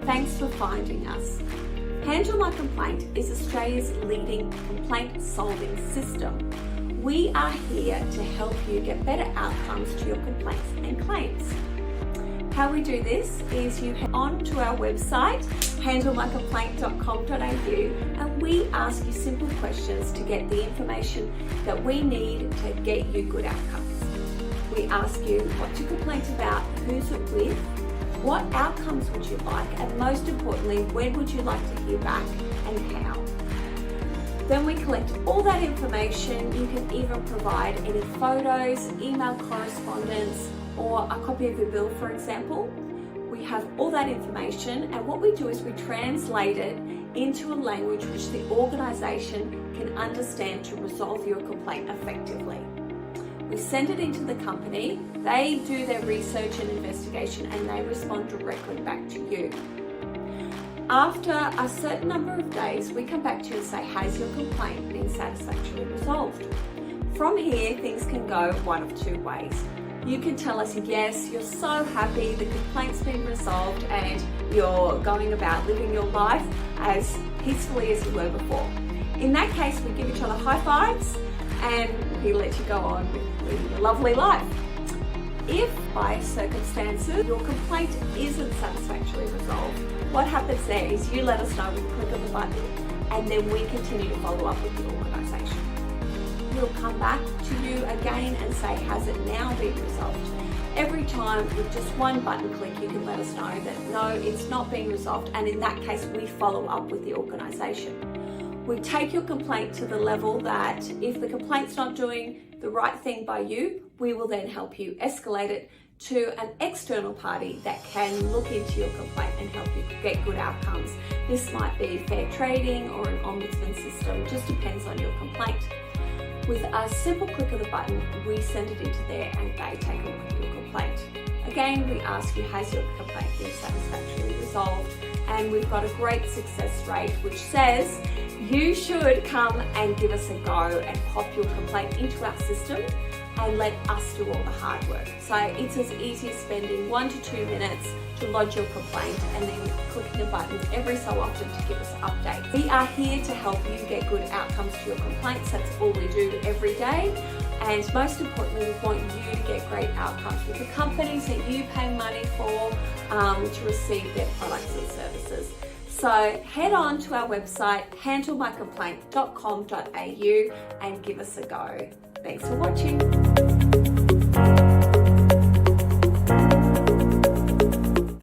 Thanks for finding us. Handle My Complaint is Australia's leading complaint solving system. We are here to help you get better outcomes to your complaints and claims. How we do this is you head on to our website, handlemycomplaint.com.au, and we ask you simple questions to get the information that we need to get you good outcomes. We ask you what to complain about, who's it with, what outcomes would you like, and most importantly, when would you like to hear back and how. Then we collect all that information. You can even provide any photos, email correspondence, or a copy of your bill, for example. We have all that information, and what we do is we translate it into a language which the organisation can understand to resolve your complaint effectively. We send it into the company, they do their research and investigation, and they respond directly back to you. After a certain number of days, we come back to you and say, has your complaint been satisfactorily resolved? From here, things can go one of two ways. You can tell us, yes, you're so happy, the complaint's been resolved, and you're going about living your life as peacefully as you were before. In that case, we give each other high fives and we let you go on with living a lovely life. If by circumstances your complaint isn't satisfactorily resolved, what happens there is you let us know, we click on the button, and then we continue to follow up with the organisation. We'll come back to you again and say, has it now been resolved? Every time with just one button click, you can let us know that no, it's not being resolved, and in that case, we follow up with the organisation. We take your complaint to the level that if the complaint's not doing the right thing by you, we will then help you escalate it to an external party that can look into your complaint and help you get good outcomes. This might be fair trading or an ombudsman system, just depends on your complaint. With a simple click of the button, we send it into there and they take a look at your complaint. Again, we ask you, has your complaint been satisfactorily resolved? And we've got a great success rate which says you should come and give us a go and pop your complaint into our system and let us do all the hard work. So it's as easy as spending 1 to 2 minutes to lodge your complaint and then clicking a button every so often to give us updates. We are here to help you get good outcomes to your complaints. That's all we do every day. And most importantly, we want you to get great outcomes with the companies that you pay money for to receive their products and services. So head on to our website, handlemycomplaint.com.au, and give us a go. Thanks for watching.